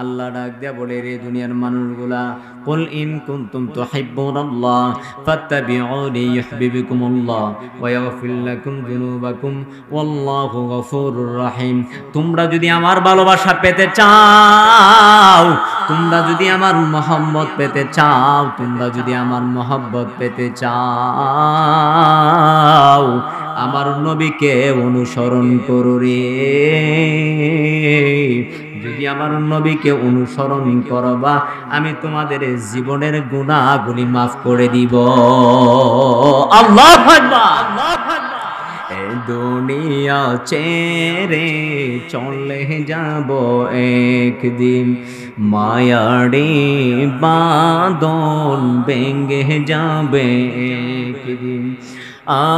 আল্লাহ ডাক দিয়া বলে, রে দুনিয়ার মানুষগুলা, কুল ইন কুনতুম তুহিব্বুনাল্লাহ ফাত্তাবিউনি ইউহিব্বুকুমুল্লাহ ওয়া ইয়াগফির লাকুম যুনুবাকুম ওয়াল্লাহু গফুরুর রহিম। তোমরা যদি আমার ভালোবাসা পেতে চাও, তোমরা যদি আমার মহব্বত পেতে চাও, তোমরা যদি আমার মহব্বত পেতে চাও, আমার নবীকে অনুসরণ করো রে। যদি আমার নবীকে অনুসরণ করবা, আমি তোমাদের জীবনের গুনাহগুলি মাফ করে দিব। আল্লাহু আকবার। এ দুনিয়া ছেড়ে চলে যাব একদিন, মায়ারে বাঁধন ভেঙে যাবে একদিন।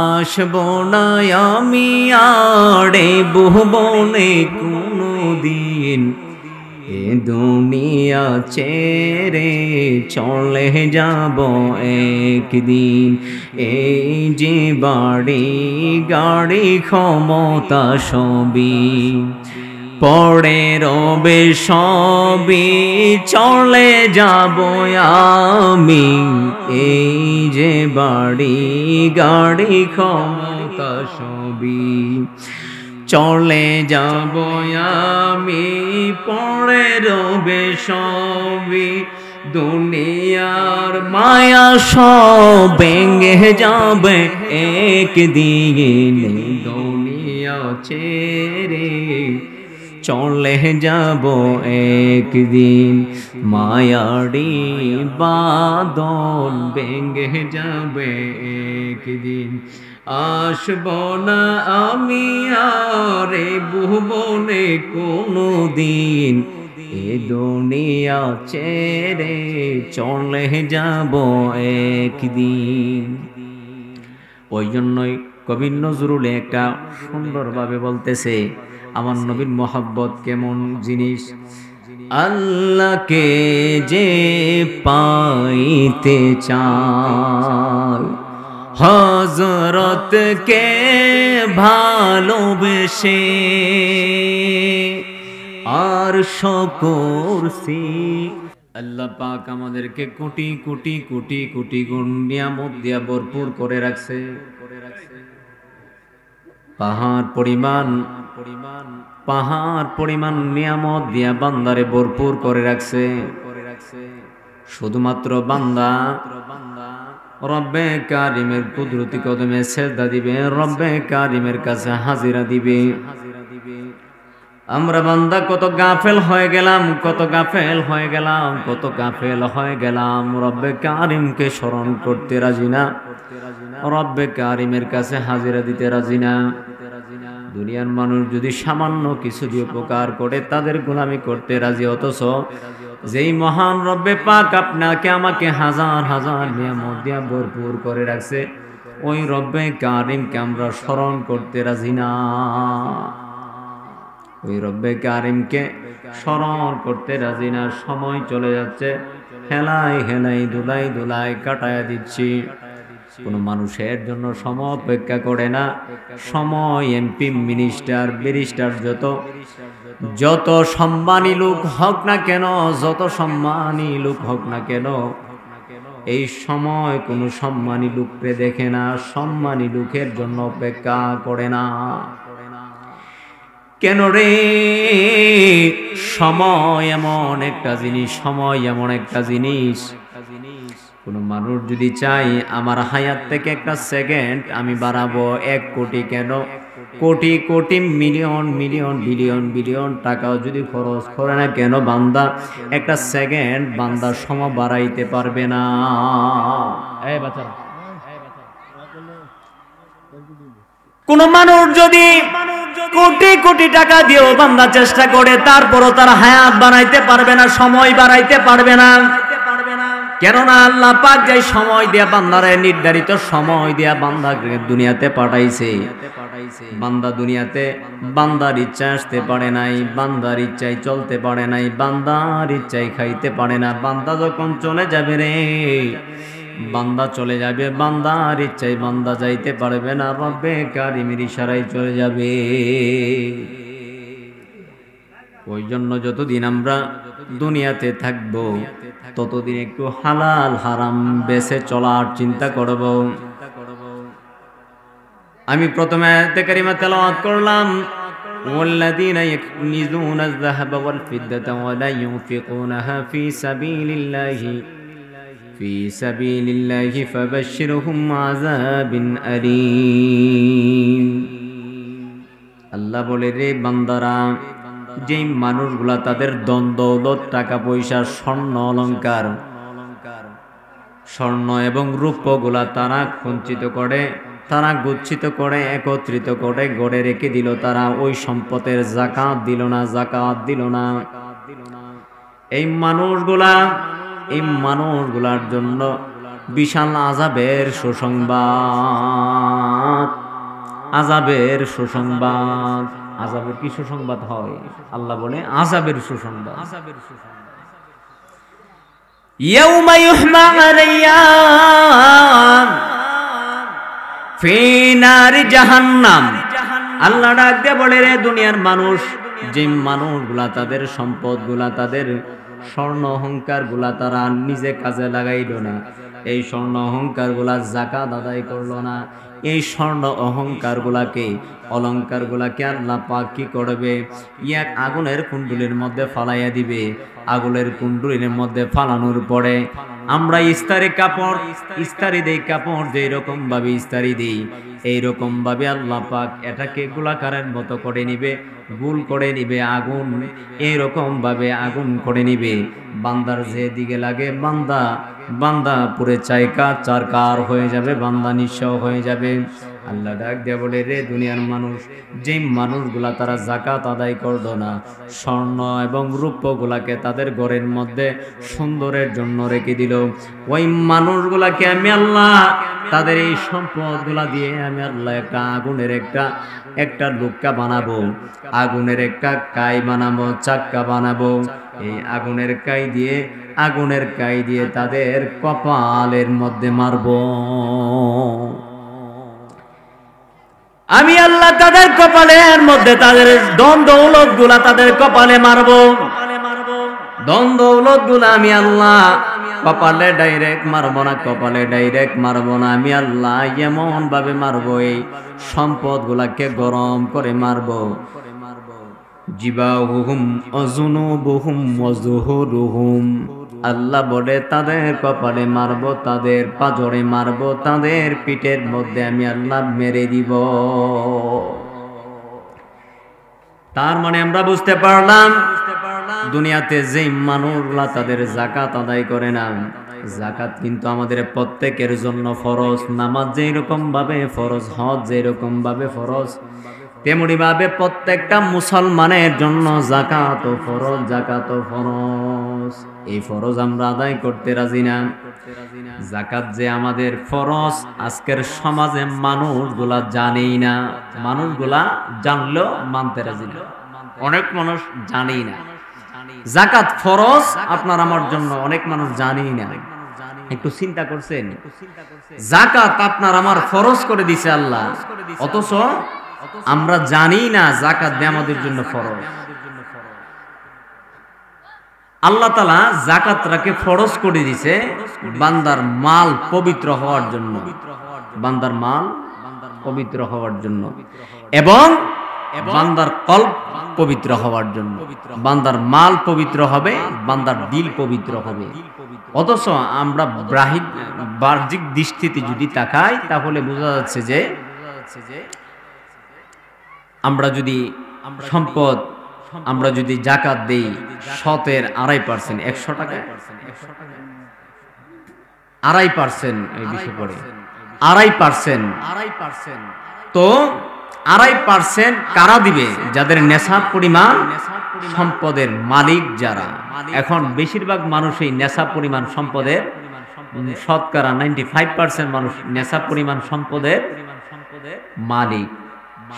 আসবো না আমি আড়ে ভুবনে কোনদিন, এ দুনিয়া ছেড়ে চলে যাব একদিন। এই যে বাড়ি গাড়ি ক্ষমতা সবই পড়ে রবে সবই, চলে যাব আমি। এই যে বাড়ি গাড়ি ক্ষমতা সবই চলে যাব আমি, পড়ে রবে সবই। দুনিয়ার মায়া সব ভেঙে যাবে একদিন, দুনিয়া ছেড়ে চলে যাব একদিন। মায়ারি বাঁধন ভেঙে যাবে একদিন। আসব না আমি আরে ভুবনে কোনদিন, এ দুনিয়া ছেড়ে চলে যাব একদিন। ওই জন্যই কবি নজরুল একটা সুন্দরভাবে বলতেছে, আমার নবীর মহব্বত কেমন জিনিস। আল্লাহকে যে পাইতে চায়, হযরতকে ভালোবেসে আর শকরসি। আল্লাহ পাক আমাদেরকে কোটি কোটি কোটি কোটি গুণ নিয়ামত দিয়া ভরপুর করে রাখছে। পাহাড় পরিমাণ নিয়ামত দিয়া বান্দারে ভরপুর করে রাখছে। শুধুমাত্র বান্দা রব্বে কারিমের কুদরতি কদমে সেজদা দিবে, রব্বে কারিমের কাছে হাজিরা দিবে। আমরা বান্দা কত গাফেল হয়ে গেলাম, কত গাফেল হয়ে গেলাম, কত গাফেল হয়ে গেলাম। রব্বে কারিমকে স্মরণ করতে রাজি না, রব্বে কারিমের কাছে হাজিরা দিতে রাজি না। দুনিয়ার মানুষ যদি সামান্য কিছু দিয়ে উপকার করে, তাদের গোলামি করতে রাজি। অথচ যেই মহান রব্বে পাক আপনাকে আমাকে হাজার হাজার নিয়ামত দিয়া ভরপুর করে রাখছে, ওই রব্বে কারিমকে আমরা স্মরণ করতে রাজি না। ওই রব্বে কারিমকে স্মরণ করতে রাজি না। সময় চলে যাচ্ছে, হেলাই হেলাই দুলাই দুলাই কাটায়া দিচ্ছি। কোনো মানুষের জন্য সময় অপেক্ষা করে না। সময় এমপি মিনিস্টার ব্যারিস্টার যত সম্মানী লোক হোক না কেন, যত সম্মানী লোক হোক না কেন, এই সময় কোনো সম্মানী লোককে দেখে না, সম্মানী লোকের জন্য অপেক্ষা করে না। কেন রে? সময় এমন একটা জিনিস, সময় এমন একটা জিনিস, কোন মানুষ যদি চাই আমার হায়াত থেকে একটা সেকেন্ড আমি বাড়াবো 1 কোটি, কেন crore crore million million billion billion টাকাও যদি খরচ করে না কেন, বান্দা একটা সেকেন্ড বান্দার সময় বাড়াইতে পারবে না। এই বাচ্চারা, কোন মানুষ যদি কোটি কোটি টাকা দিয়েও বান্দা চেষ্টা করে, তারপরও তার হায়াত বানাইতে পারবে না, সময় বাড়াইতে পারবে না। কেননা আল্লাহ পাক যে সময় দিয়া বান্দারে, নির্ধারিত সময় দিয়া বান্দাকে দুনিয়াতে পাঠাইছে, বান্দা দুনিয়াতে বান্দার ইচ্ছায় আসতে পারে নাই, বান্দার ইচ্ছায় চলতে পারে নাই, বান্দার ইচ্ছায় খাইতে পারে না। বান্দা যখন চলে যাবে রে, বান্দা চলে যাবে, বান্দার ইচ্ছায় বান্দা যাইতে পারবে না, রব্বে কারিমের ইশারায় চলে যাবে। ওই জন্য যতদিন আমরা দুনিয়াতে থাকব ততদিন একটু হালাল হারাম বেছে চলার চিন্তা করব। আমি প্রথমে আয়াতে কারিমা তেলাওয়াত করলাম, والذين يكنزون الذهب والفضة ولا ينفقونها في سبيل الله فبشرهم عذاب أليم। আল্লাহ বলে, রে বান্দারা, যেই মানুষগুলা তাদের ধন দৌলত টাকা পয়সা স্বর্ণ অলংকার স্বর্ণ এবং রূপগুলা তারা সঞ্চিত করে, তারা গচ্ছিত করে, একত্রিত করে গড়ে রেখে দিল, তারা ওই সম্পদের যাকাত দিল না। এই মানুষগুলার জন্য বিশাল আযাবের সুসংবাদ। আযাবের কি সুসংবাদ হয়? আল্লাহ বলে আযাবের সুসংবাদ। ইয়াউমা ইউহমা আলাইয়া ফি নারি জাহান্নাম। আল্লাহ ডাক দিয়ে বলে, রে দুনিয়ার মানুষ, যে মানুষগুলা তাদের সম্পদগুলা, তাদের স্বর্ণ অহংকার গুলা তারা নিজে কাজে লাগাইল না, এই স্বর্ণ অহংকার গুলা যাকাত আদায় করলো না, এই স্বর্ণ অহংকার গুলাকে অলংকার গুলাকে আল্লাহ পাক কি করবে? এক আগুনের কুণ্ডুলির মধ্যে ফালাইয়া দিবে। আগুনের কুণ্ডুলির মধ্যে ফালানোর পরে আমরা ইস্তারি দেই কাপড় যেরকম ভাবে ইস্তারি দেই, এইরকম ভাবে আল্লাহ পাক এটাকে গোলাকারের মতো করে নিবে, গোল করে নিবে আগুন, এইরকম ভাবে আগুন করে নিবে। বান্দার যে দিকে লাগে বান্দা পুরে চারকার হয়ে যাবে, বান্দা নিঃস্ব হয়ে যাবে। আল্লাহ ডাক দিয়ে বলে, রে দুনিয়ার মানুষ, যে মানুষগুলা তারা যাকাত আদায় করলো না, স্বর্ণ এবং রূপগুলাকে তাদের ঘরের মধ্যে সুন্দরের জন্য রেখে দিল, ওই মানুষগুলাকে আমি আল্লাহ তাদের এই সম্পদগুলা দিয়ে আমি আল্লাহ একটা আগুনের একটা লুক্কা বানাবো, আগুনের একটা কাই বানাবো, চাক্কা বানাবো। এই আগুনের কাই দিয়ে তাদের কপালের মধ্যে মারবো। আমি আল্লাহ তাদের কপালের মধ্যে তাদের ধন দৌলত গুলা তাদের কপালে মারবো। ধন দৌলত গুলা আমি আল্লাহ কপালে ডাইরেক্ট মারবো না, আমি আল্লাহ এমন ভাবে মারবো, এই সম্পদ গুলাকে গরম করে মারবো। জিবাহুহুম অজুনুবুহুম ওয়াজুহুরুহুম। আল্লাহ বলে, তাদের কপালে মারবো, তাদের পাজরে মারবো, তাদের পিঠের মধ্যে আমি আল্লাহ মেরে দিব। তার মানে আমরা বুঝতে পারলাম, দুনিয়াতে যে মানুষগুলা তাদের যাকাত আদায় করে না, যাকাত কিন্তু আমাদের প্রত্যেকের জন্য ফরজ। নামাজ যেরকম ভাবে ফরজ, হজ যেরকম ভাবে ফরজ, তেমনি ভাবে প্রত্যেকটা মুসলমানের জন্য যাকাত ফরজ। এই ফরজ আমরা আদায় করতে রাজি না। যাকাত যে আমাদের ফরজ, আজকের সমাজে মানুষগুলা জানেই না। মানুষগুলা জানলেও মানতে রাজি না, অনেক মানুষ জানেই না। যাকাত ফরজ আপনার আমার জন্য, অনেক মানুষ জানেই না। একটু চিন্তা করছেন? যাকাত আপনার আমার ফরজ করে দিছে আল্লাহ, অথচ আমরা জানি না যাকাত দেয়া আমাদের জন্য ফরজ। আল্লাহ তাআলা যাকাতটাকে ফরজ করে দিয়েছে বান্দার মাল পবিত্র হওয়ার জন্য, বান্দার মাল পবিত্র হওয়ার জন্য, এবং বান্দার কলব পবিত্র হওয়ার জন্য। বান্দার মাল পবিত্র হবে, বান্দার দিল পবিত্র হবে। অথচ আমরা বাহ্যিক দৃষ্টিতে যদি তাকাই, তাহলে বোঝা যাচ্ছে যে আমরা যদি সম্পদ, আমরা যদি যাকাত দেই শতের 2.5%, 100 টাকায় 2.5%, এই বিষয় পড়ে 2.5%। তো 2.5% কারা দিবে? যাদের নেশাব পরিমাণ সম্পদের মালিক যারা। এখন বেশিরভাগ মানুষ এই নেশাব পরিমাণ সম্পদের, শতকরা 95% মানুষ নেশাব পরিমাণ সম্পদের মালিক।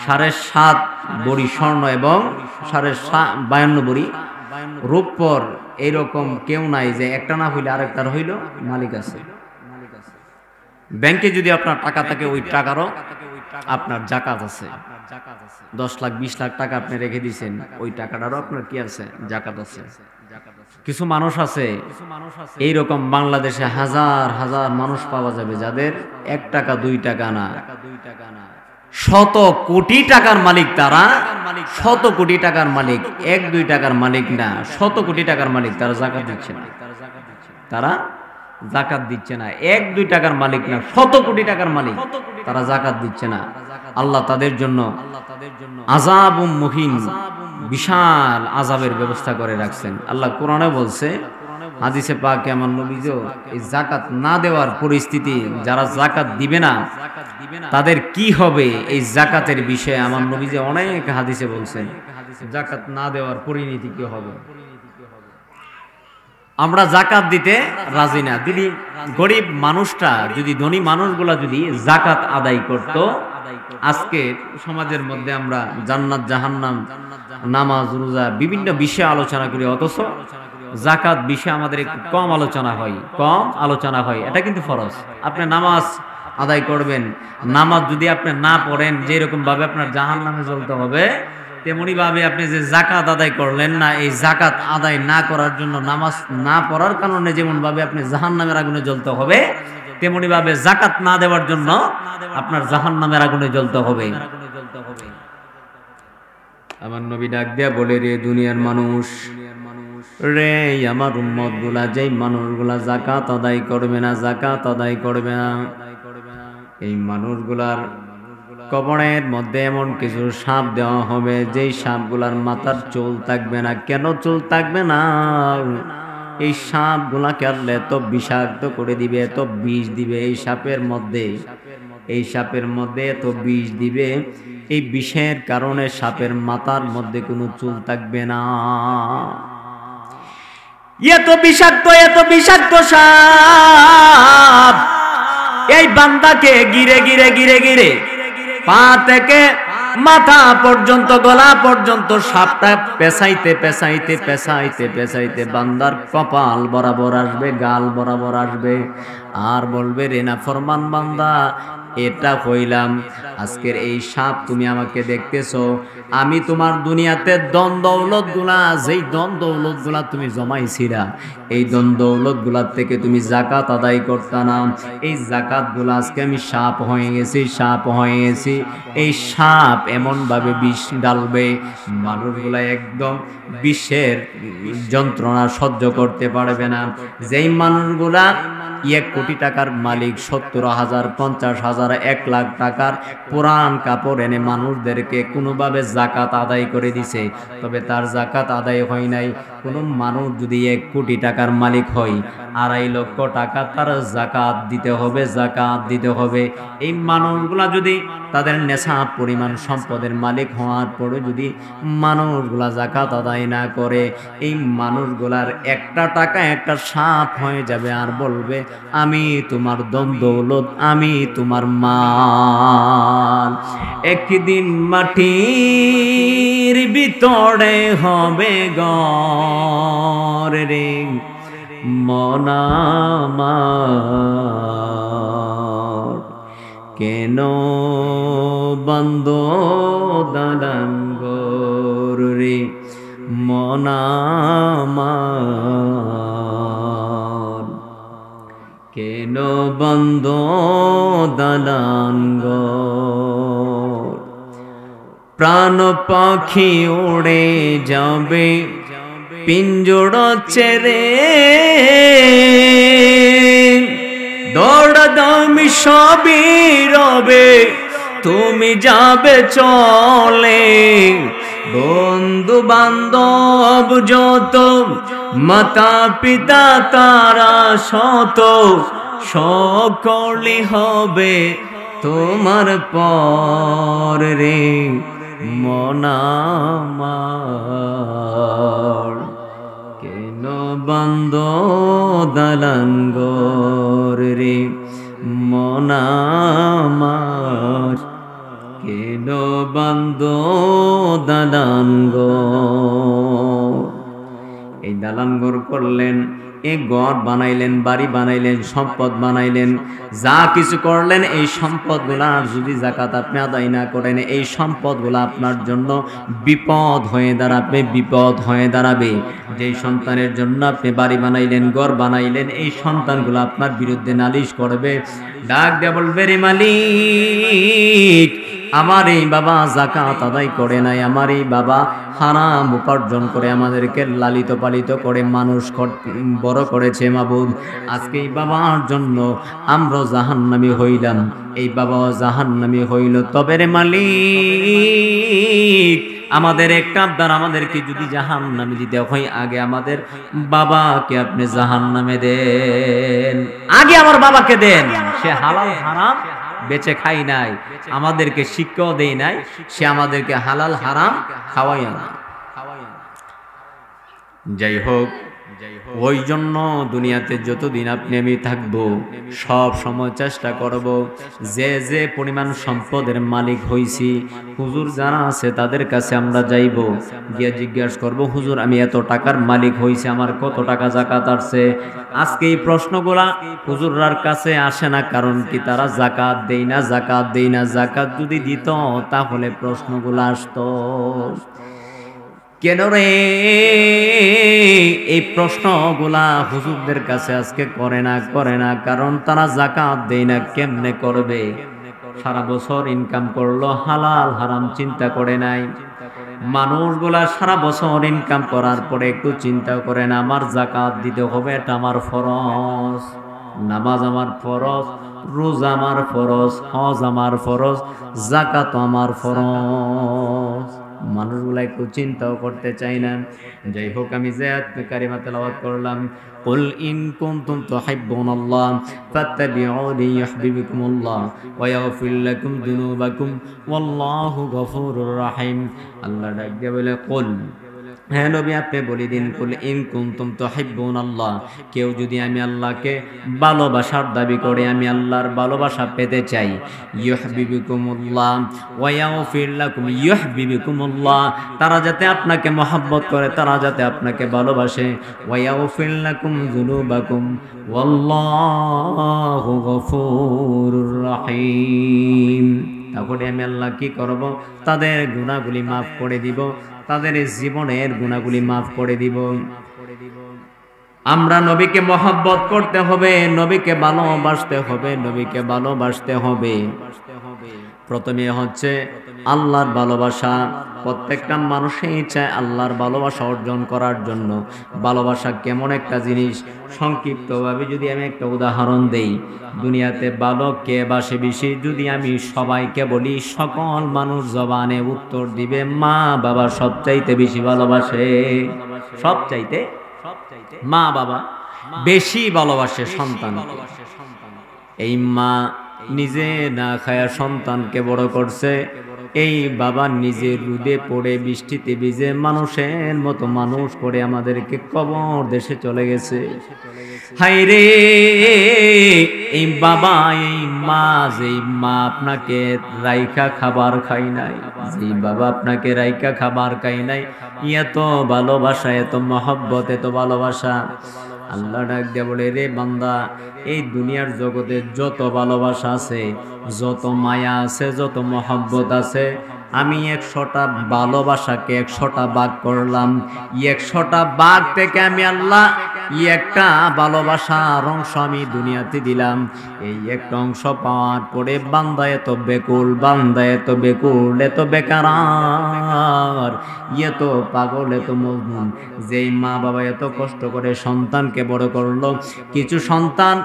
7.5 ভরি স্বর্ণ এবং 52 ভরি রূপর এইরকম কেউ নাই যে একটা না হইলে আরেকটার হইল মালিক আছে। ব্যাংকে যদি আপনার টাকা থাকে, ওই টাকারও আপনার যাকাত আছে। 10 লাখ 20 লাখ টাকা আপনি রেখে দিয়েছেন, ওই টাকাটারও আপনার কি আছে? জাকাত আছে। কিছু মানুষ আছে এইরকম, বাংলাদেশে হাজার হাজার মানুষ পাওয়া যাবে যাদের 1 টাকা 2 টাকা না, শত কোটি টাকার মালিক। তারা শত কোটি টাকার মালিক, 1-2 টাকার মালিক না, শত কোটি টাকার মালিক। তারা জাকাত দিচ্ছে না, তারা জাকাত দিচ্ছে না। 1-2 টাকার মালিক না, শত কোটি টাকার মালিক, তারা জাকাত দিচ্ছে না। আল্লাহ তাদের জন্য আযাবুম মুহিন, বিশাল আযাবের ব্যবস্থা করে রাখছেন। আল্লাহ কোরআনে বলছে, হাদিসে পাকে আমার নবীও এই জাকাত না দেওয়ার পরিস্থিতি, যারা জাকাত দিবে না তাদের কি হবে, এই জাকাতের বিষয়ে আমার নবী যে অনেক হাদিসে বলছেন জাকাত না দেওয়ার পরিণতি কি হবে। আমরা জাকাত দিতে রাজি না। যদি গরিব মানুষটা, যদি ধনী মানুষগুলা যদি জাকাত আদায় করত, আজকে সমাজের মধ্যে আমরা জান্নাত জাহান্নাম, নামাজ রোজা বিভিন্ন বিষয়ে আলোচনা করি, অথচ জাকাত বিষয়ে আমাদের একটু কম আলোচনা হয়। এটা কিন্তু ফরজ। আপনি নামাজ আদায় করবেন, নামাজ যদি আপনি না পড়েন, যেরকম ভাবে আপনার জাহান্নামে জ্বলতে হবে, তেমনি ভাবে আপনি যে জাকাত আদায় করলেন না, এই জাকাত আদায় না করার জন্য, নামাজ না পড়ার কারণে যেমন ভাবে আপনি জাহান্নামের আগুনে জ্বলতে হবে, তেমনি ভাবে জাকাত না দেওয়ার জন্য আপনার জাহান্নামের আগুনে জ্বলতে হবে। আমার নবী ডাক দিয়া বলে, রে দুনিয়ার মানুষ রে, আমার উম্মত গুলা, যেই মানুষগুলা জাকাত আদায় করবে না, জাকাত আদায় করবে না, এই মানুষগুলার কবরের মধ্যে এমন কিছু সাপ দেওয়া হবে, যেই সাপগুলার মাথার চুল থাকবে না। কেন চুল থাকবে না? এই সাপগুলা কাটলে এত বিষাক্ত করে দিবে, এত বিষ দিবে এই সাপের মধ্যে, এত বিষ দিবে, এই বিষের কারণে সাপের মাথার মধ্যে কোনো চুল থাকবে না। এত বিষাক্ত সাপ এই বান্দাকে গিরে গিরে পা থেকে মাথা পর্যন্ত, গলা পর্যন্ত সাপটা পেঁচাইতে বান্দার কপাল বরাবর আসবে, গাল বরাবর আসবে, আর বলবে, রে নাফরমান বান্দা, এটা হইলাম আজকের এই সাপ, তুমি আমাকে দেখতেছো, আমি তোমার দুনিয়াতে ধন দৌলত গুলা, যেই ধন দৌলত গুলা তুমি জমাইছিলা, এই ধন দৌলত গুলার থেকে তুমি জাকাত আদায় করতা না, এই জাকাত গুলা আজকে আমি সাপ হয়ে গেছি। এই সাপ এমন ভাবে বিষ ডালবে, মানুষগুলা একদম বিষের যন্ত্রণা সহ্য করতে পারবে না। যেই মানুষগুলা 1 কোটি টাকার মালিক, 70,000, 50,000, 1 লাখ টাকার পুরান কাপড় এনে মানুষদেরকে কোনোভাবে জাকাত আদায় করে দিছে, তবে তার জাকাত আদায় হয় নাই। কোনো মানুষ যদি 1 কোটি টাকার মালিক হয়, 2.5 লক্ষ টাকা তার জাকাত দিতে হবে। এই মানুষগুলা যদি তাদের নেশাব পরিমাণ সম্পদের মালিক হওয়ার পরে যদি মানুষগুলা জাকাত আদায় না করে, এই মানুষগুলার একটা টাকা একটা সাপ হয়ে যাবে, আর বলবে, আমি তোমার ধন দৌলত, আমি তোমার মাল। একদিন মাটির ভিতরে হবে ঘর রে মন আমার, কেন বন্ধ দালান ঘর রে মন আমার, কেন বন্ধ দালান ঘর। প্রাণ পাখি উড়ে যাবে পিঞ্জর ছেড়ে, দৌড়াদৌড়ি সবই রবে, তুমি যাবে চলে। বন্ধু বান্ধব যত, মাতা পিতা তারা শত, সকলে হবে তোমার পর রে মন আমার, কেন বন্ধ দালান ঘর রে মন আমার, কেন বন্ধ দালান ঘর। এই দালানঘর করলেন, এই ঘর বানাইলেন, বাড়ি বানাইলেন, সম্পদ বানাইলেন, যা কিছু করলেন, এই সম্পদগুলার যদি যাকাত আপনি আদায় না করেন, এই সম্পদগুলো আপনার জন্য বিপদ হয়ে দাঁড়াবে, বিপদ হয়ে দাঁড়াবে। যেই সন্তানের জন্য আপনি বাড়ি বানাইলেন, ঘর বানাইলেন, এই সন্তানগুলো আপনার বিরুদ্ধে নালিশ করবে, ডাক দিয়ে বলবে, রে মালিক, আমার এই বাবা যাকাত আদায় করে নাই, আমার এই বাবা হারাম উপার্জন করে আমাদেরকে লালিত পালিত করে মানুষ বড় করেছে মাবুদ, আজকে এই বাবার জন্য আমরা জাহান্নামী হইলাম, এই বাবাও জাহান্নামী হইল। তবে রে মালিক, আমাদের একটা আবদার, আমাদেরকে যদি জাহান্নামে দিতে হয়, আগে আমাদের বাবাকে আপনি জাহান্নামে দেন, আগে আমার বাবাকে দেন। সে হালাল হারাম বেঁচে খাই নাই, আমাদেরকে শিক্ষাও দেয় নাই, সে আমাদেরকে হালাল হারাম খাওয়াই না। যাই হোক, ওই জন্য দুনিয়াতে যতদিন আপনি আমি থাকবো, সব সময় চেষ্টা করব, যে যে পরিমাণ সম্পদের মালিক হইছি, হুজুর যারা আছে তাদের কাছে আমরা যাইব, গিয়ে জিজ্ঞাসা করব, হুজুর আমি এত টাকার মালিক হইছি, আমার কত টাকা যাকাত আসছে? আজকে এই প্রশ্নগুলা হুজুররার কাছে আসে না, কারণ কি তারা যাকাত দেই না, যাকাত দেই না। যাকাত যদি দিত তাহলে প্রশ্নগুলা আসতো। কেন রে এই প্রশ্নগুলা হুজুরদের কাছে আজকে করে না, কারণ তারা যাকাত দেয় না। কেমনে করবে? সারা বছর ইনকাম করলো, হালাল হারাম চিন্তা করে নাই। মানুষগুলা সারা বছর ইনকাম করার পরে একটু চিন্তা করে না, আমার যাকাত দিতে হবে, এটা আমার ফরজ, নামাজ আমার ফরজ, রোজা আমার ফরজ, হজ আমার ফরজ, যাকাত আমার ফরজ। মানুষগুলা একটু চিন্তাও করতে চাই না। যাই হোক, আমি যে আয়াত কারিমা তেলাওয়াত করলাম, কুল ইন কুনতুম তুহিব্বুনাল্লাহ ফাত্তাবিউনি ইউহিব্বুকুমুল্লাহ ওয়া ইয়াগফির লাকুম যুনুবাকুম ওয়াল্লাহু গফুরুর রহিম। আল্লাহ ডাক দিয়ে বলে, কুল, হ্যাঁ নবী আপনি বলে দিন, কুল ইন কুনতুম তুহিব্বুনাল্লাহ, কেউ যদি আমি আল্লাহকে ভালোবাসার দাবি করে, আমি আল্লাহর ভালোবাসা পেতে চাই, ইউহিব্বুকুমুল্লাহ ওয়া ইয়াগফির লাকুম ইউহিব্বুকুমুল্লাহ, তারা যাতে আপনাকে মহব্বত করে, তারা যাতে আপনাকে ভালোবাসে, ওয়া ইয়াগফির লাকুম যুনুবাকুম ওয়াল্লাহু গফুরুর রহিম। তাহলে আমি আল্লাহ কি করব? তাদের গুনাহগুলি মাফ করে দিব, তাদের জীবনের গুনাহগুলি মাফ করে দিব। আমরা নবীকে মহব্বত করতে হবে, নবীকে ভালোবাসতে হবে, নবীকে ভালোবাসতে হবে। প্রথমে হচ্ছে আল্লাহর ভালোবাসা। প্রত্যেকটা মানুষই চায় আল্লাহর ভালোবাসা অর্জন করার জন্য। ভালোবাসা কেমন একটা জিনিস, সংক্ষিপ্তভাবে যদি আমি একটা উদাহরণ দেই, দুনিয়াতে ভালো কে বাসে বেশি, যদি আমি সবাইকে বলি, সকল মানুষ জবানে উত্তর দিবে মা বাবা সবচাইতে বেশি ভালোবাসে। সবচাইতে মা বাবা বেশি ভালোবাসে সন্তানকে। এই মা নিজে না খায়া সন্তানকে বড় করছে, এই বাবা নিজে রোদে পড়ে বৃষ্টিতে ভিজে মানুষের মতো মানুষ করে আমাদেরকে কবর দেশে চলে গেছে। হায়রে এই বাবা, এই মা, যেই মা আপনাকে রাইখা খাবার খাই নাই, যেই বাবা আপনাকে রাইখা খাবার খাই নাই, এত ভালোবাসা, এত মহব্বত, এত ভালোবাসা। আল্লাহ ডাক দিয়ে বলে, রে বান্দা, এই দুনিয়ার জগতে যত ভালোবাসা আছে, যত মায়া আছে, যত মহব্বত আছে, আমি 100টা ভালোবাসাকে 100টা ভাগ করলাম। 100টা ভাগ থেকে আমি আল্লাহ একটা ভালোবাসার অংশ আমি দুনিয়াতে দিলাম। এই একটা অংশ পাওয়ার পরে বান্দা এত বেকুল, বান্দা এত বেকুল, এত বেকার, এত পাগল, এত মজনুন, যেই মা বাবা এত কষ্ট করে সন্তানকে বড় করলো। কিছু সন্তান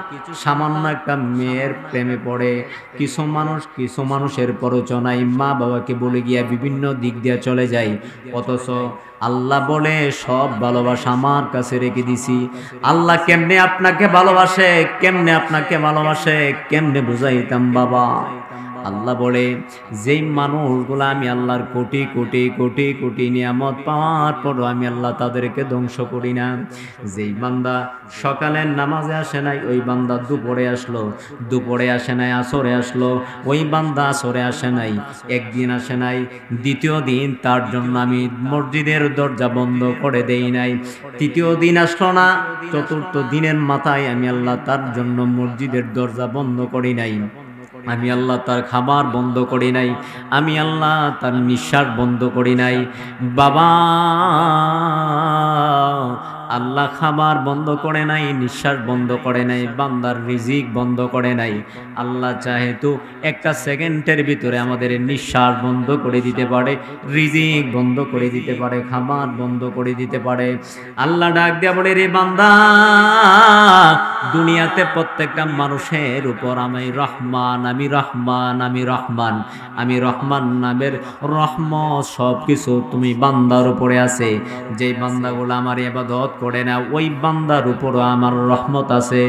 সামান্য একটা মেয়ের প্রেমে পড়ে, কিছু মানুষের প্ররোচনায় মা বাবাকে বলে গিয়া বিভিন্ন দিক দিয়ে চলে যায়। অথচ আল্লাহ বলে, সব ভালোবাসা আমার কাছে রেখে দিছি। আল্লাহ কেমনে আপনাকে ভালোবাসে, কেমনে আপনাকে ভালোবাসে, কেমনে বুঝাইতাম বাবা। আল্লাহ বলে যেই মানুষগুলো আমি আল্লাহর কোটি কোটি কোটি কোটি নিয়ামত পাওয়ার পরও আমি আল্লাহ তাদেরকে ধ্বংস করি না। যেই বান্দা সকালের নামাজে আসে নাই ওই বান্দা দুপুরে আসলো, দুপুরে আসে নাই আসরে আসলো, ওই বান্দা আসরে আসে নাই, একদিন আসে নাই, দ্বিতীয় দিন তার জন্য আমি মসজিদের দরজা বন্ধ করে দেই নাই, তৃতীয় দিন আসলো না, চতুর্থ দিনের মাথায় আমি আল্লাহ তার জন্য মসজিদের দরজা বন্ধ করি নাই, আমি আল্লাহ তার খাবার বন্ধ করি নাই, আমি আল্লাহ তার নিঃশ্বাস বন্ধ করি নাই। বাবা, আল্লাহ খাবার বন্ধ করে নাই, নিঃশ্বাস বন্ধ করে নাই, বান্দার রিজিক বন্ধ করে নাই। আল্লাহ চাহে তো একটা সেকেন্ডের ভিতরে আমাদের নিঃশ্বাস বন্ধ করে দিতে পারে, রিজিক বন্ধ করে দিতে পারে, খাবার বন্ধ করে দিতে পারে। আল্লাহ ডাক দিয়া বলে, রে বান্দা, দুনিয়াতে প্রত্যেকটা মানুষের উপর আমি রহমান, আমি রহমান, আমি রহমান, আমি রহমান নামের রহমত সব কিছু তুমি বান্দার উপরে আছে। যেই বান্দাগুলো আমার ইবাদত করে না ওই বান্দার উপরও আমার রহমত আছে।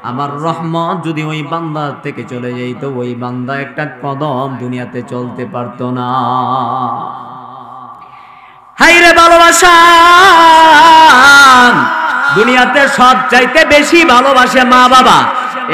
আমার রহমত যদি ওই বান্দা থেকে চলে যেত, ওই বান্দা একটা কদম দুনিয়াতে চলতে পারতো না। হাইরে ভালোবাসা, দুনিয়াতে সব চাইতে বেশি ভালোবাসে মা বাবা।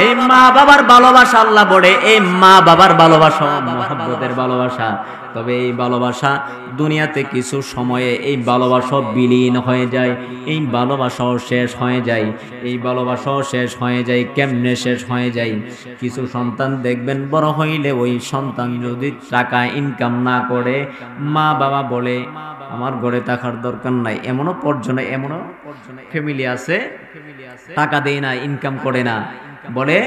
এই মা বাবার ভালোবাসা আল্লাহ বলে, এই মা বাবার ভালোবাসা মহব্বতের ভালোবাসা। তবে এই ভালোবাসা দুনিয়াতে কিছু সময়ে এই ভালোবাসা বিলীন হয়ে যায়, এই ভালোবাসাও শেষ হয়ে যায়, এই ভালোবাসাও শেষ হয়ে যায়। কেমনে শেষ হয়ে যায়? কিছু সন্তান দেখবেন বড় হইলে ওই সন্তান যদি টাকা ইনকাম না করে, মা বাবা বলে আমার ঘরে থাকার দরকার নাই। এমনও ফ্যামিলি আছে টাকা দেয় না, ইনকাম করে না, বলে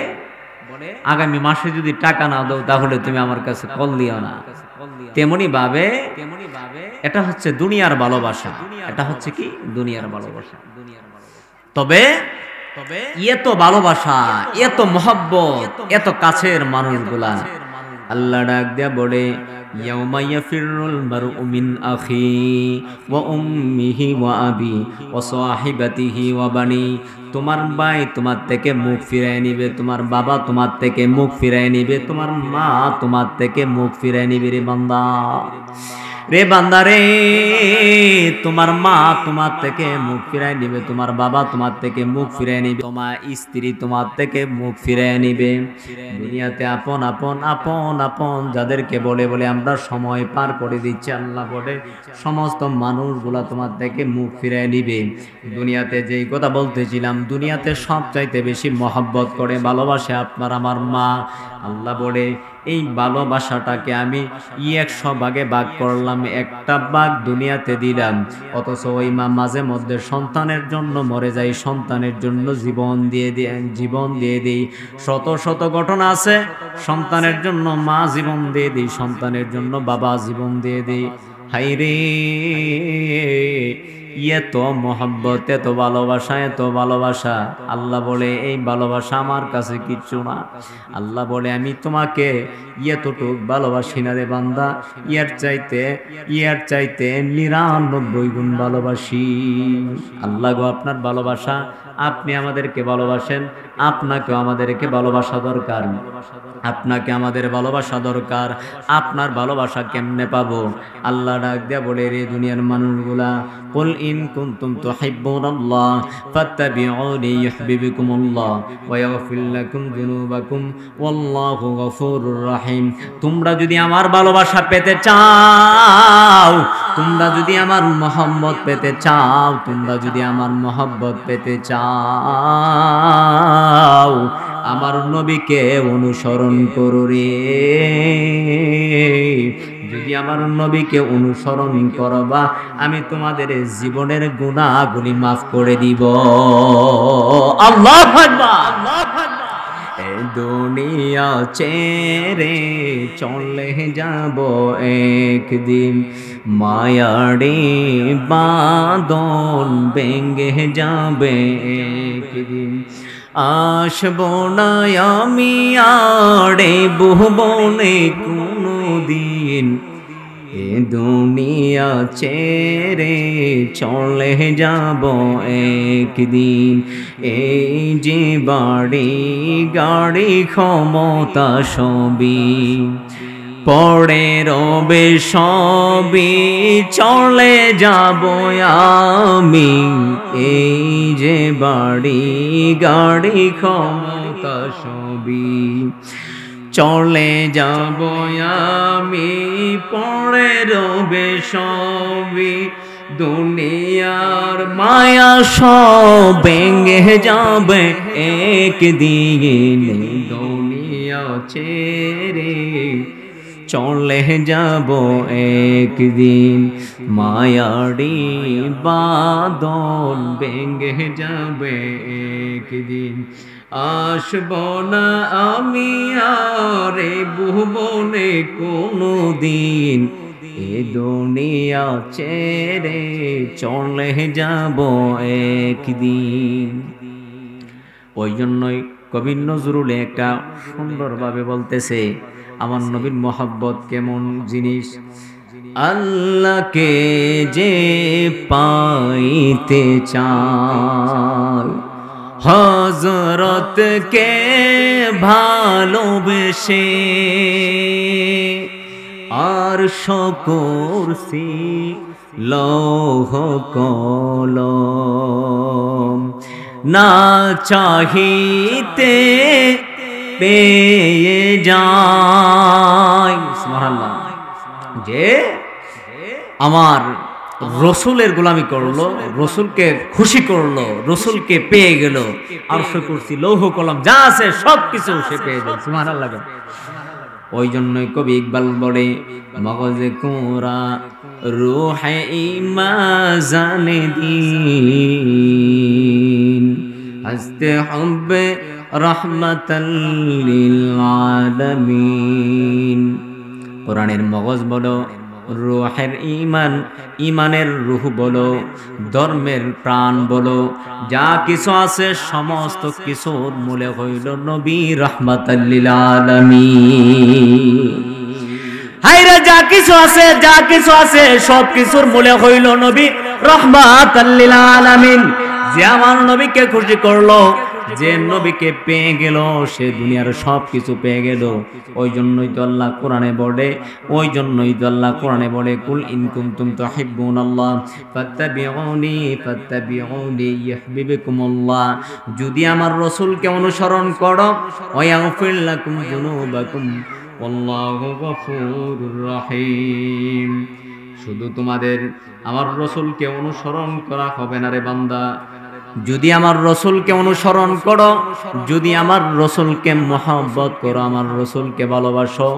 আগামী মাসে যদি টাকা না দাও তাহলে তুমি আমার কাছে কল দিও না। তেমনি ভাবে এটা হচ্ছে দুনিয়ার ভালোবাসা, এটা হচ্ছে কি দুনিয়ার ভালোবাসা। তবে এত ভালোবাসা, এত মহব্বত, এত কাছের মানুষগুলা আল্লাহ ডাক দিয়া বলে, ইয়াউমা ইয়াফিরুল মারউ মিন আখি ওয়া উম্মিহি ওয়া আবি ওয়া সাহিবাতিহি ওয়া বানি। তোমার ভাই তোমার থেকে মুখ ফিরায় নিবে, তোমার বাবা তোমার থেকে মুখ ফিরায় নিবে, তোমার মা তোমার থেকে মুখ ফিরায় নিবে। রে বান্দা, রে বান্দা রে, তোমার মা তোমার থেকে মুখ ফিরায় নিবে, তোমার বাবা তোমার থেকে মুখ ফিরায় নিবে, তোমার স্ত্রী তোমার থেকে মুখ ফিরায় নিবে। দুনিয়াতে আপন আপন আপন আপন যাদেরকে বলে বলে আমরা সময় পার করে দিচ্ছি, আল্লাহ বলে সমস্ত মানুষগুলা তোমার থেকে মুখ ফিরায় নিবে। দুনিয়াতে যেই কথা বলতেছিলাম, দুনিয়াতে সব চাইতে বেশি মহব্বত করে ভালোবাসে আপনার আমার মা। আল্লাহ বলে এই ভালোবাসাটাকে আমি 100 ভাগে ভাগ করলাম, একটা ভাগ দুনিয়াতে দিলাম, অথচ ওই মা মাঝে মধ্যে সন্তানের জন্য মরে যায়, সন্তানের জন্য জীবন দিয়ে দেই। শত শত ঘটনা আছে, সন্তানের জন্য মা জীবন দিয়ে দেই, সন্তানের জন্য বাবা জীবন দিয়ে দেই। হাইরে, এত মহব্বত, এত ভালোবাসা, এত ভালোবাসা। আল্লাহ বলে এই ভালোবাসা আমার কাছে কিচ্ছু না। আল্লাহ বলে আমি তোমাকে এতটুক ভালোবাসি না রে বান্দা, ইয়ার চাইতে 99 গুণ ভালোবাসি। আল্লাহ গো, আপনার ভালোবাসা, আপনি আমাদেরকে ভালোবাসেন, আপনাকেও আমাদেরকে ভালোবাসা দরকার, আপনাকে আমাদের ভালোবাসা দরকার। আপনার ভালোবাসা কেমনে পাবো? আল্লাহ ডাক দিয়া বলে, রে দুনিয়ার মানুষগুলা, কুল ইন কুনতুম তুহিব্বুনাল্লাহ ফাত্তাবিউনি ইউহিব্বুকুমুল্লাহ ওয়া ইয়াগফির লাকুম যুনুবাকুম ওয়াল্লাহু গফুরুর রহিম। তোমরা যদি আমার ভালোবাসা পেতে চাও, তোমরা যদি আমার মহব্বত পেতে চাও, তোমরা যদি আমার মহব্বত পেতে চাও, আমার নবীকে অনুসরণ করো রে। যদি আমার নবীকে অনুসরণ করবা, আমি তোমাদের জীবনের গুনাহগুলি মাফ করে দিব। আল্লাহু আকবার। এই দুনিয়া ছেড়ে চলে যাব একদিন, মায়ারে বাঁধন ভেঙে যাবে একদিন। আসবো না আমি আড়ে ভুবনে কোনদিন, এ দুনিয়া ছেড়ে চলে যাব একদিন। এই যে বাড়ি গাড়ি ক্ষমতা সবই পড়ে রবে সবই চলে যাব আমি, এই যে বাড়ি গাড়ি ক্ষমতা সবই চলে যাব আমি, পড়ে রবে সবই দুনিয়ার মায়া সব ভেঙে যাবে একদিন, দুনিয়া ছেড়ে চলে যাব একদিন, মায়ারি বাঁধন ভেঙে যাবে একদিন, আসব না আমি আর এ ভুবনে কোনো দিন, এ দুনিয়া ছেড়ে চলে যাব একদিন। ওই জন্যই কবি নজরুল একটা সুন্দরভাবে বলতেছে, আমার নবীর মোহাব্বত কেমন জিনিস। আল্লাহকে যে পাইতে চায়, হযরতকে ভালোবেসে, আর সকরসি লৌহ কলম না চাহিতে পেয়ে যায়। সুবহানাল্লাহ। যে আমার রসুলের গোলামি করলো, রসুলকে খুশি করলো, রসুলকে পেয়ে গেল, আর কুরসি লৌহ কলম যা আছে সবকিছু সে পেয়ে গেল। সুবহানাল্লাহ। ওই জন্যই কবি ইকবাল বলে, মগজে কোরা রূহে ইমাজানে দিন, হস্তে হুব্বে রাহমাতাল লিল আলামিন। কোরআনের মগজ বলো, রূহের ঈমান, ঈমানের রূহ বলো, ধর্মের প্রাণ বলো, যা কিছু আছে সমস্ত কিছুর মূলে হইল নবী রাহমাতাল লিল আলামিন। হায়রে যা কিছু আছে, যা কিছু আছে সব কিছুর মূলে হইল নবী রাহমাতাল লিল আলামিন। যে আমার নবীকে খুশি করলো, যে নবীকে পেয়ে গেল, সে দুনিয়ার সব কিছু পেয়ে গেল। ওই জন্যই তো আল্লাহ কোরআনে বলে, ওই জন্যই তো আল্লাহ কোরআনে বলে, কুল ইন কুনতুম তুহিব্বুনাল্লাহ ফাত্তাবিউনি ফাত্তাবিউনি ইউহিব্বুকুমুল্লাহ। যদি আমার রাসূলকে অনুসরণ করো, ওয়া ইয়াগফির লাকুম যুনুবাকুম ওয়াল্লাহু গফুরুর রহিম। শুধু তোমাদের আমার রাসূলকে অনুসরণ করা হবে না রে বান্দা, যদি আমার রসুলকে অনুসরণ করো, যদি আমার রসুলকে মহব্বত করো, আমার রসুলকে ভালোবাসো,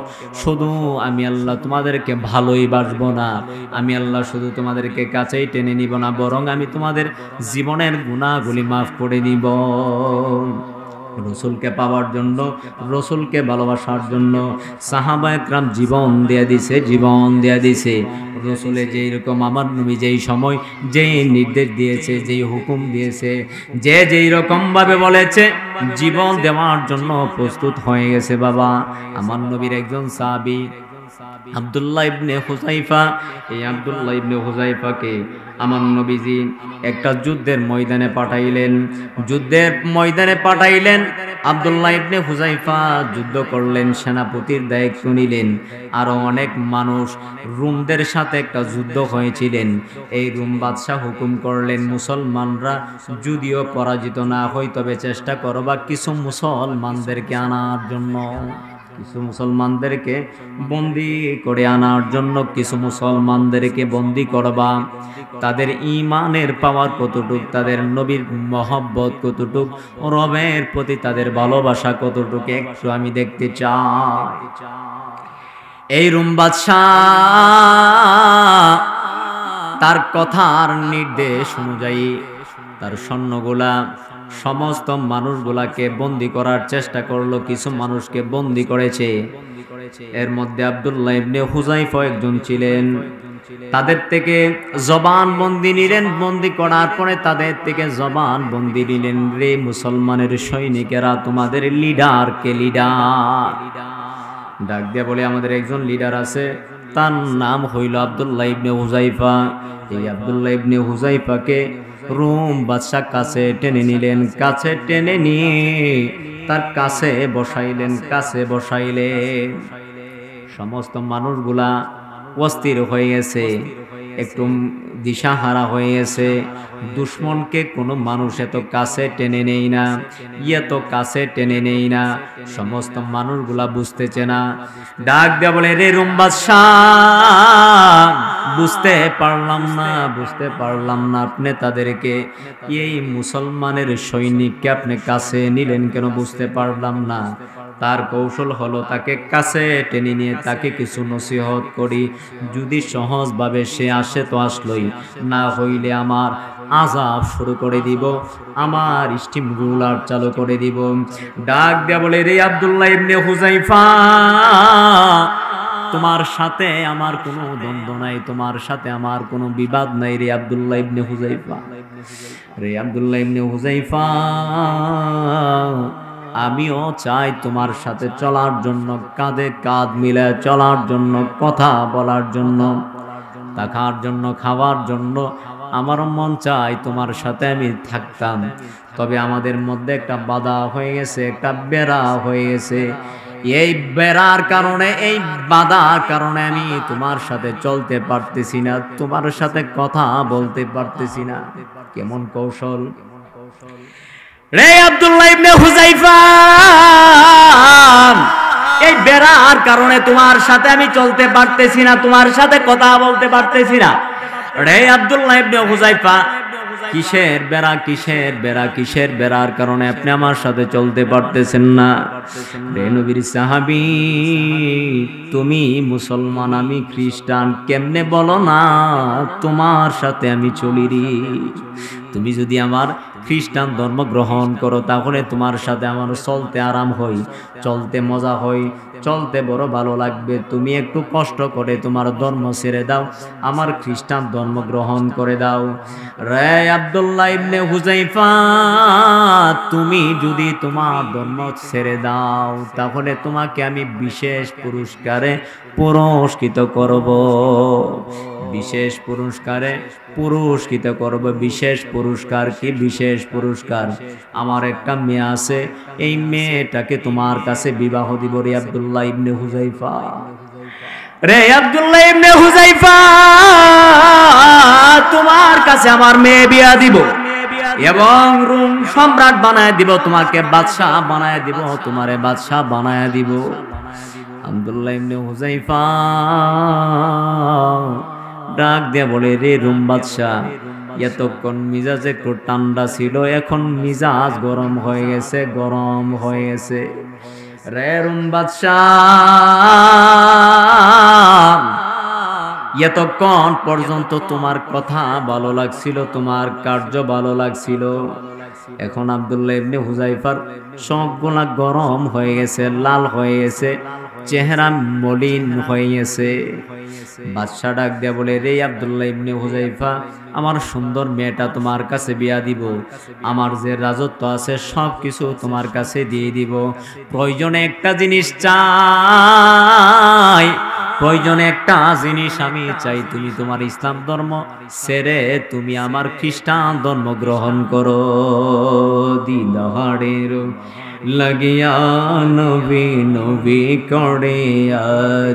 শুধু আমি আল্লাহ তোমাদেরকে ভালোই বাসবো না, আমি আল্লাহ শুধু তোমাদেরকে কাছেই টেনে নিব না, বরং আমি তোমাদের জীবনের গুনাহগুলি মাফ করে নিব। রসুলকে পাওয়ার জন্য, রসুলকে ভালোবাসার জন্য সাহাবা একরাম জীবন দেয়া দিছে, জীবন দেয়া দিছে। রসুলে যেই রকম আমার নবী যেই সময় যেই নির্দেশ দিয়েছে, যেই হুকুম দিয়েছে, যে যেই রকম ভাবে বলেছে, জীবন দেওয়ার জন্য প্রস্তুত হয়ে গেছে। বাবা, আমার নবীর একজন সাহাবী আব্দুল্লাহ ইবনে হুযায়ফা, এই আব্দুল্লাহ ইবনে হুযায়ফাকে আমার নবীজি একটা যুদ্ধের ময়দানে পাঠাইলেন, যুদ্ধের ময়দানে পাঠাইলেন। আব্দুল্লাহ ইবনে হুযায়ফা যুদ্ধ করলেন, সেনাপতির দায়িত্ব নিলেন। আরো অনেক মানুষ, রোমদের সাথে একটা যুদ্ধ হয়েছিলেন। এই রোম বাদশাহ হুকুম করলেন, মুসলমানরা যদিও পরাজিত না হয়, তবে চেষ্টা করবা কিছু মুসলমানদেরকে আনার জন্য, কিছু মুসলমানদেরকে বন্দী করে আনার জন্য, কিছু মুসলমানদেরকে বন্দী করবা। তাদের ঈমানের পাওয়ার কতটুক, তাদের নবীর মহব্বত কতটুক, রবের প্রতি তাদের ভালোবাসা কতটুক, একটু আমি দেখতে চাই। এই রোম বাদশাহ তার কথার নির্দেশ অনুযায়ী তার সৈন্যগুলা সমস্ত মানুষগুলাকে বন্দী করার চেষ্টা করলো, কিছু মানুষকে বন্দী করেছে। এর মধ্যে আব্দুল্লাহ ইবনে হুযায়ফা একজন ছিলেন। তাদের থেকে জবানবন্দি নিলেন, বন্দী করার পরে তাদের থেকে জবানবন্দি নিলেন, রে মুসলমানের সৈনিকেরা, তোমাদের লিডার কে? লিডার ডাক দিয়ে বলে, আমাদের একজন লিডার আছে, তার নাম হইল আব্দুল্লাহ ইবনে হুযায়ফা। এই আব্দুল্লাহ ইবনে হুযায়ফাকে রোম বাদশাহ কাছে টেনে নিলেন, কাছে টেনে নিয়ে তার কাছে বসাইলেন, কাছে বসাইলেন। সমস্ত মানুষগুলা অস্থির হয়ে গেছে, একটু দিশাহারা হয়ে গেছে। দুশ্মনকে কোনো মানুষ এত কাছে টেনে নেই না, এত কাছে টেনে নেই না। সমস্ত মানুষগুলা বুঝতেছে না। ডাক দেয়া বলে, রে রুম বাদশাহ, বুঝতে পারলাম না আপনি তাদেরকে, এই মুসলমানের সৈনিককে আপনি কাছে নিলেন কেন, বুঝতে পারলাম না। তার কৌশল হলো তাকে কাছে টেনে নিয়ে তাকে কিছু নসিহত করি, যদি সহজভাবে সে আসে তো আসলোই, না হইলে আমার আযাব শুরু করে দিব, আমার স্টিম রুলার চালু করে দিব। ডাক দেয়া বলে, রে আব্দুল্লাহ ইবনে হুযায়ফা, তোমার সাথে আমার কোনো দ্বন্দ্ব নাই, তোমার সাথে আমার কোনো বিবাদ নাই রে আব্দুল্লাহ ইবনে হুযায়ফা। রে আব্দুল্লাহ ইবনে হুযায়ফা, আমিও চাই তোমার সাথে চলার জন্য, কাঁধে কাঁধ মিলে চলার জন্য, কথা বলার জন্য, থাকার জন্য, খাওয়ার জন্য। আমারও মন চাই তোমার সাথে আমি থাকতাম, তবে আমাদের মধ্যে একটা বাধা হয়ে গেছে, একটা বেড়া হয়ে গেছে। এই বেড়ার কারণে, এই বাধার কারণে আমি তোমার সাথে চলতে পারতেছি না, তোমার সাথে কথা বলতে পারতেছি না। কেমন কৌশল রে আব্দুল্লাহ ইবনে হুযায়ফা, এই বেড়ার কারণে তোমার সাথে আমি চলতে পারতেছি না, তোমার সাথে কথা বলতে পারতেছি না। রে আব্দুল্লাহ ইবনে হুযায়ফা, কিসের বেড়া, কিসের বেড়া, কিসের বেড়ার কারণে আপনি আমার সাথে চলতে পারতেছেন না? রে নবীর সাহাবী, তুমি মুসলমান, আমি খ্রিস্টান, কেমনে বলো না তোমার সাথে আমি চলি রে? তুমি যদি আমার খ্রিস্টান ধর্ম গ্রহণ করো, তাহলে তোমার সাথে আমার চলতে আরাম হই, চলতে মজা হই, চলতে বড় ভালো লাগবে। তুমি একটু কষ্ট করে তোমার ধর্ম ছেড়ে দাও, আমার খ্রিস্টান ধর্ম গ্রহণ করে দাও। রে আব্দুল্লাহ ইবনে হুযায়ফা, তুমি যদি তোমার ধর্ম ছেড়ে দাও, তাহলে তোমাকে আমি বিশেষ পুরস্কারে পুরস্কৃত করব, বিশেষ পুরস্কারে পুরস্কৃত করব। বিশেষ পুরস্কার কি? বিশেষ পুরস্কার, আমার একটা মেয়ে আছে, এই মেয়েটাকে তোমার কাছে বিবাহ দিব রে আব্দুল্লাহ ইবনে হুযায়ফা। রে আব্দুল্লাহ ইবনে হুযায়ফা, তোমার কাছে আমার মেয়ে বিয়া দিব এবং রোম সম্রাট বানায় দিব, তোমাকে বাদশাহ বানায় দিব, তোমারে বাদশাহ বানায় দিব। আব্দুল্লাহ ইবনে হুযায়ফা ডাক দিয়ে বলে, রে রোম বাদশাহ, এতক্ষণ মিজাজ একটু ঠান্ডা ছিল, এখন মিজাজ গরম হয়ে গেছে, গরম হয়ে গেছে। রে রোম বাদশাহ, এতক্ষণ পর্যন্ত তোমার কথা ভালো লাগছিল, তোমার কার্য ভালো লাগছিল, এখন আব্দুল্লাহ ইবনে হুযায়ফার সবগুলা গরম হয়ে গেছে, লাল হয়ে গেছে, চেহারা মলিন হয়ে গেছে। বাদশা ডাক দিয়া বলে, রে আব্দুল্লাহ ইবনে হুযায়ফা, আমার সুন্দর মেয়েটা তোমার কাছে বিয়া দিব, আমার যে রাজত্ব আছে সব কিছু তোমার কাছে দিয়ে দিব। প্রয়োজনে একটা জিনিস চাই, প্রয়োজনে একটা জিনিস আমি চাই, তুমি তোমার ইসলাম ধর্ম ছেড়ে তুমি আমার খ্রিস্টান ধর্ম গ্রহণ করো। দিদারের লাগিয়া নবী নবী করে,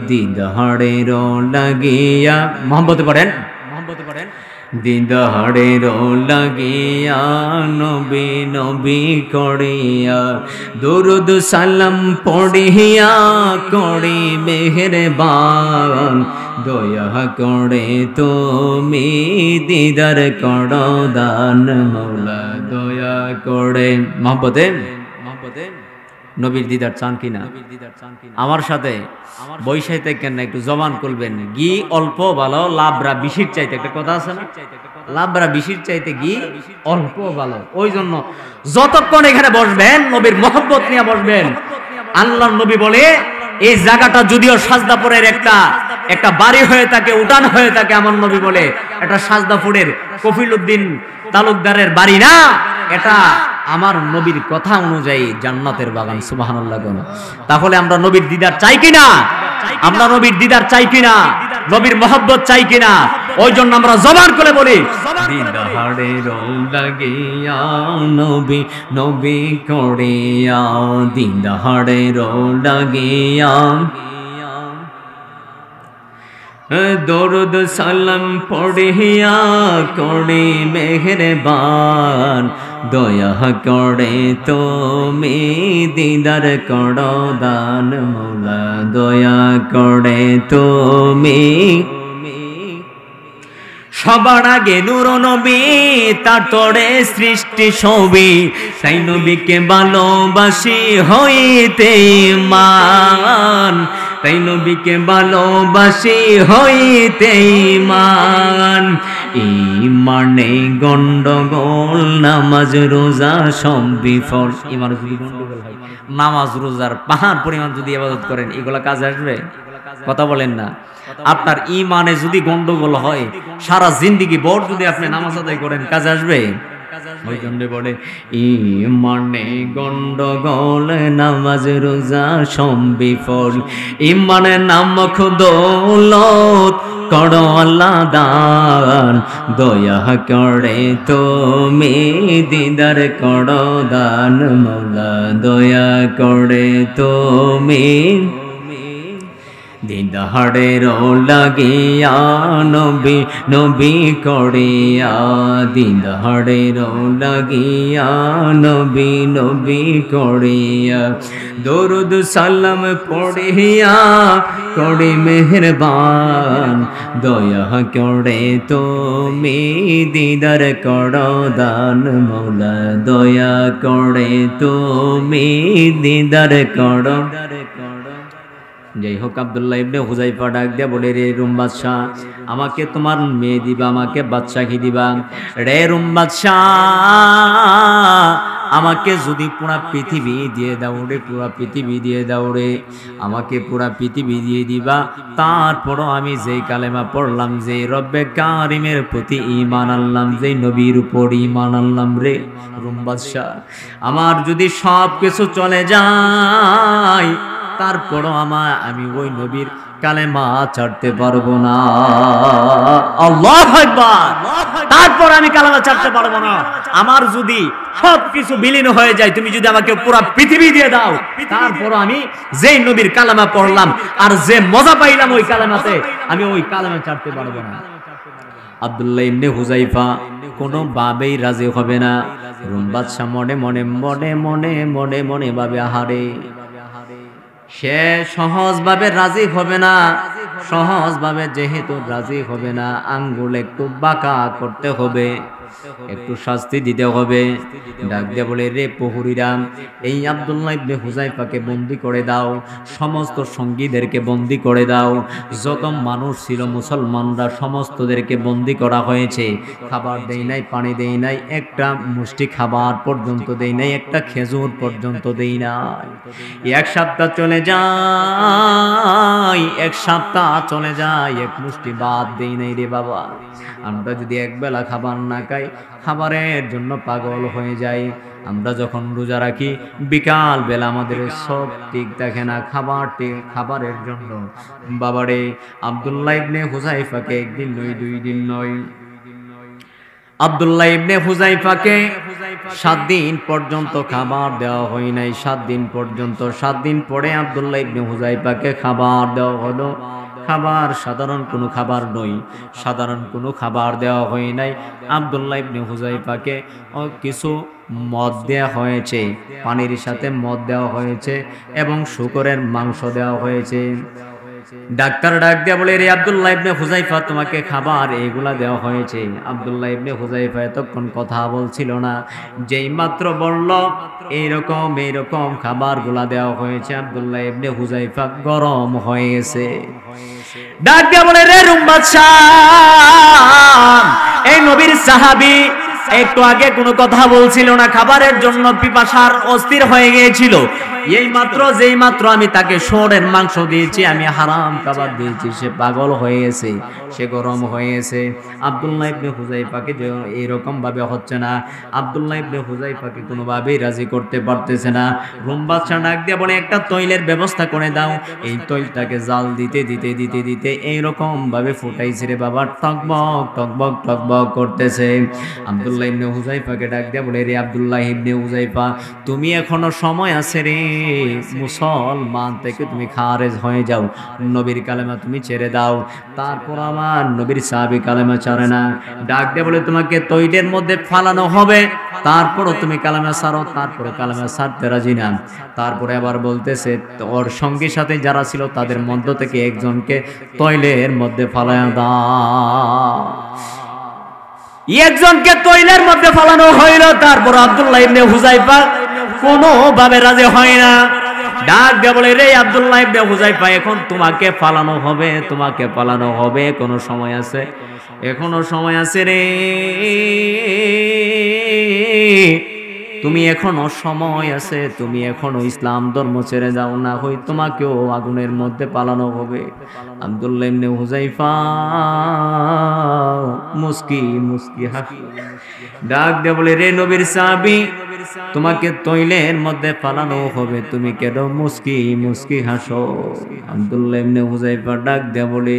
দিদারের লাগিয়া, মোহাম্মতে পড়েন, মোহাম্মতে পড়েন। দিদারের লাগিয়া নবী নবী করিয়া, দুরুদ সালাম পড়িয়া করি মেহেরবান, দয়া করে তুমি দিদার করো দান, মৌলা দয়া করে। মোহাম্মতে নবীর দিদার চান কিনা? আমার সাথে বৈশাইতে কেন একটু জবান করবেন। ঘি অল্প ভালো, লাভরা বিশির চাইতে, একটা কথা আছে না, লাভরা বিশির চাইতে ঘি অল্প ভালো। ওই জন্য যতক্ষণ এখানে বসবেন নবীর মহব্বত নিয়ে বসবেন। আল্লাহর নবী বলে, এই জায়গাটা যদিও সাজদাপুরের একটা বাড়ি হয়ে থাকে, উঠান হয়ে থাকে, আমার নবী বলে এটা সাজদাপুরের কফিলউদ্দিন তালুকদারের বাড়ি না, এটা আমার নবীর কথা অনুযায়ী জান্নাতের বাগান। সুবহানাল্লাহ। তাহলে আমরা নবীর দিদার চাই কিনা? আমরা নবীর দিদার চাই কিনা? নবীর মহব্বত চাই কিনা? ওই জন্য আমরা জবান করে বলি, দিদারের লাগিয়া নবী নবী করিয়া, দিদারের লাগিয়া দরুদ সালাম পড়িয়া করে মেহেরবান দয়া করে তুমি দিদার করো দান মৌলা দয়া করে তুমি সবার আগে নূর নবী তার তরে সৃষ্টি ছবি তাই নবীকে ভালোবাসি হইতে মান তাই নবীকে ভালোবাসি হইতে মান ইমানে গন্ডগোল নামাজ রোজা সব বিফল ইমানে যদি গন্ডগোল হয় নামাজ রোজার পাহাড় পরিমাণ যদি ইবাদত করেন এগুলা কাজে আসবে কথা বলেন না আপনার ইমানে যদি গন্ডগোল হয় সারা জিন্দেগি ভর যদি আপনি নামাজ আদায় করেন কাজে আসবে ওই জন্য বলে ইমানে গন্ডগোল নামাজ রোজা সব বিফল ইমানে নামক দৌলত করো আল্লাহ দান দয়া করে তুমি দিদার করো দান মৌলা দয়া করে তুমি দিদারের লাগিয়া নবী নবী করিয়া দিদারের লাগিয়া নবী নবী করিয়া দরুদ সালাম পড়িয়া করে মেহেরবান দয়া করে তুমি দিদার করো দান মৌলা দয়া করে তুমি দিদার করো যাই হোক আব্দুল্লাহ ইবনে হুযায়ফা ডাক দিয়া বলে রে রুম বাদশাহ আমাকে তোমার মেয়ে দিবা আমাকে বাদশাহী দিবা রে রুম বাদশাহ আমাকে যদি পুরা পৃথিবী দিয়ে দাও রে পুরা পৃথিবী দিয়ে দাও রে আমাকে পুরা পৃথিবী দিয়ে দিবা তারপরও আমি যেই কালেমা পড়লাম যে রব্বে কারিমের প্রতি ঈমান আনলাম যে নবীর উপর ঈমান আনলাম রে রুম বাদশাহ আমার যদি সব কিছু চলে যায় তারপরও আমি ওই নবীর কালেমা ছাড়তে পারবো না আল্লাহু আকবার তারপর আমি কালেমা ছাড়তে পারবো না আমার যদি সবকিছু বিলীন হয়ে যায় তুমি যদি আমাকে পুরো পৃথিবী দিয়ে দাও তারপরও আমি যেই নবীর কালেমা পড়লাম আর যে মজা পাইলাম ওই কালেমাতে আমি ওই কালেমা ছাড়তে পারবো না আব্দুল্লাহ ইবনে হুযায়ফা কোনো ভাবেই রাজি হবে না রুম বাদশা মনে মনে মনে মনে মনে মনে ভাবে আহারে সে সহজভাবে রাজি হবে না সহজভাবে যেহেতু রাজি হবে না আঙ্গুল একটু বাঁকা করতে হবে একটু শাস্তি দিতে হবে ডাক দিয়ে বলে রে প্রহরীরা এই আব্দুল্লাহ ইবনে হুযায়ফাকে বন্দী করে দাও সমস্ত সঙ্গীদেরকে বন্দী করে দাও যত মানুষ ছিল মুসলমানরা সমস্তদেরকে বন্দী করা হয়েছে খাবার দেই নাই পানি দেই নাই একটা মুষ্টি খাবার পর্যন্ত দেই নাই একটা খেজুর পর্যন্ত দেই নাই এক সপ্তাহ চলে যায় এক সপ্তাহ চলে যায় এক মুষ্টি ভাত দেই নাই রে বাবা আমরা যদি একবেলা খাবার না খাই খাবারের জন্য পাগল হয়ে যাই আমরা যখন রোজা রাখি বিকাল বেলা আমাদের সব ঠিক থাকে না খাবারের জন্য বাবারে আব্দুল্লাহ ইবনে হুযায়ফাকে একদিন নয় দুই দিন নয় আব্দুল্লাহ ইবনে হুযায়ফাকে 7 দিন পর্যন্ত খাবার দেওয়া হয় নাই 7 দিন পর্যন্ত 7 দিন পরে আব্দুল্লাহ ইবনে হুযায়ফাকে খাবার দেওয়া হলো খাবার সাধারণ কোনো খাবার নয় সাধারণ কোনো খাবার দেওয়া হয় নাই আব্দুল্লাহ ইবনে হুযায়ফাকে কিছু মদ দেওয়া হয়েছে পানির সাথে মদ দেওয়া হয়েছে এবং শূকরের মাংস দেওয়া হয়েছে ডাক্তার ডাক দিয়া বলে রে আব্দুল্লাহ ইবনে হুযায়ফা তোমাকে খাবার এগুলা দেওয়া হয়েছে আব্দুল্লাহ ইবনে হুযায়ফা এতক্ষণ কথা বলছিল না যেই মাত্র বলল এইরকম খাবারগুলা দেওয়া হয়েছে আব্দুল্লাহ ইবনে হুযায়ফা গরম হয়ে গেছে ডাক দিয়া বলে রে রুম বাদশাহ এই নবীর সাহাবী একটু আগে কোনো কথা বলছিল না খাবারের জন্য পিপাসার অস্থির হয়ে গিয়েছিল যেই মাত্র আমি তাকে শুয়োরের মাংস দিয়েছি আমি হারাম খাবার দিয়েছি সে পাগল হয়ে গেছে সে গরম হয়ে গেছে আব্দুল্লাহ ইবনে হুযায়ফাকে যে এরকম ভাবে হচ্ছে না আব্দুল্লাহ ইবনে হুযায়ফাকে কোনোভাবেই রাজি করতে পারতেছে না রুম বাদশা ডাক দিয়ে বলে একটা তৈলের ব্যবস্থা করে দাও এই তৈলটাকে জাল দিতে দিতে দিতে দিতে এইরকম ভাবে ফুটাইছে রে বাবা টকবক টকবক টকবক করতেছে আব্দুল্লাহ ইবনে হুযায়ফাকে ডাক দিয়ে বলে রে আব্দুল্লাহ ইবনে হুযায়ফা তুমি এখনো সময় আছে রে মুসলমান থেকে তুমি খারেজ হয়ে যাও, নবীর কালেমা তুমি ছেড়ে দাও। তারপর আমার নবীর সাহাবী কালেমা ছাড়ে না, ডাক দিয়ে বলে তোমাকে তৈলের মধ্যে ফালানো হবে, তারপরও তুমি কালেমা ছাড়ো, তারপরও কালেমা ছাড়তে রাজি না। তারপরে আবার বলতেছে ওর সঙ্গী সাথে যারা ছিল তাদের মধ্য থেকে একজনকে তৈলের মধ্যে ফালায়া দাও। একজনকে তৈলের মধ্যে ফালানো হইল। তারপর আব্দুল্লাহ ইবনে হুযায়ফা কোনোভাবে রাজি হয় না, ডাক দিয়ে বলে রে আব্দুল্লাহ ইবনে হুযায়ফা, এখন তোমাকে ফালানো হবে, তোমাকে ফালানো হবে, কোনো সময় আছে, এখনো সময় আছে রে, তুমি এখনো সময় আছে, তুমি এখনো ইসলাম ধর্ম ছেড়ে যাও না, হই তোমাকেও আগুনের মধ্যে পালানো হবে। আব্দুল্লাহ ইবনে হুযায়ফা মুস্কি মুস্কি হাসি, ডাক দিয়ে বলে রে নবীর সাহাবী, তোমাকে তৈলের মধ্যে পালানো হবে, তুমি কেন মুস্কি মুস্কি হাসো? আব্দুল্লাহ ইবনে হুযায়ফা ডাক দিয়ে বলে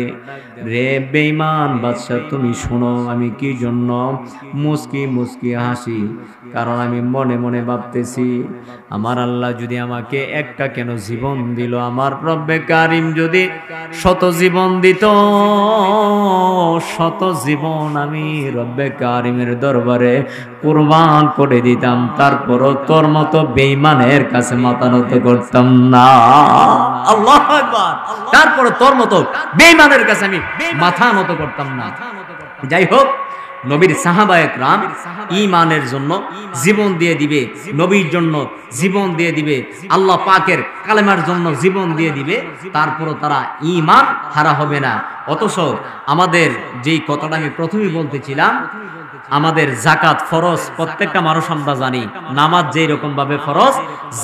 রে বেঈমান বাদশা, তুমি শোনো আমি কি জন্য মুস্কি মুস্কি হাসি, কারণ আমি মনে মনে ভাবতেছি আমার আল্লাহ যদি আমাকে একটা কেন জীবন দিল, আমার রব্বে কারিম যদি শত জীবন দিত, শত জীবন আমি রব্বে কারিমের দরবারে কুরবান করে দিতাম, তারপরও তোর মতো বেঈমানের কাছে মাথা নত করতাম না। আল্লাহু আকবার। তারপরও তোর মতো বেঈমানের কাছে আমি মাথা নত করতাম না। যাই হোক, নবীর সাহাবায়ে কেরাম ঈমানের জন্য জীবন দিয়ে দিবে, নবীর জন্য জীবন দিয়ে দিবে, আল্লাহ পাকের কালেমার জন্য জীবন দিয়ে দিবে, তারপরও তারা ঈমান হারা হবে না। অথচ আমাদের যেই কথাটা আমি প্রথমেই বলতেছিলাম, আমাদের জাকাত ফরজ, প্রত্যেকটা মানুষ আমরা জানি, নামাজ যেই রকম ভাবে ফরজ,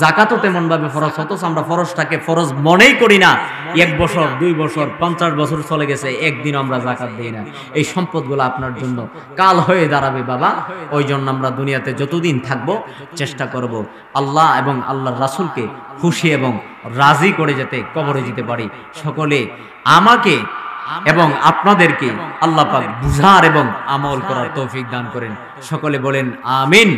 জাকাতও তেমন ভাবে ফরজ, অথচ আমরা ফরজটাকে ফরজ মনেই করি না। 1 বছর 2 বছর 50 বছর চলে গেছে, একদিন আমরা জাকাত দিই না। এই সম্পদগুলো আপনার জন্য কাল হয়ে দাঁড়াবে বাবা। ওই জন্য আমরা দুনিয়াতে যতদিন থাকবো চেষ্টা করব আল্লাহ এবং আল্লাহর রাসূলকে খুশি এবং রাজি করে যেতে কবরে যেতে পারি। সকলে আমাকে এবং আপনাদেরকে আল্লাহ পাক বুঝার এবং আমল করার তৌফিক দান করেন। সকলে বলেন আমিন।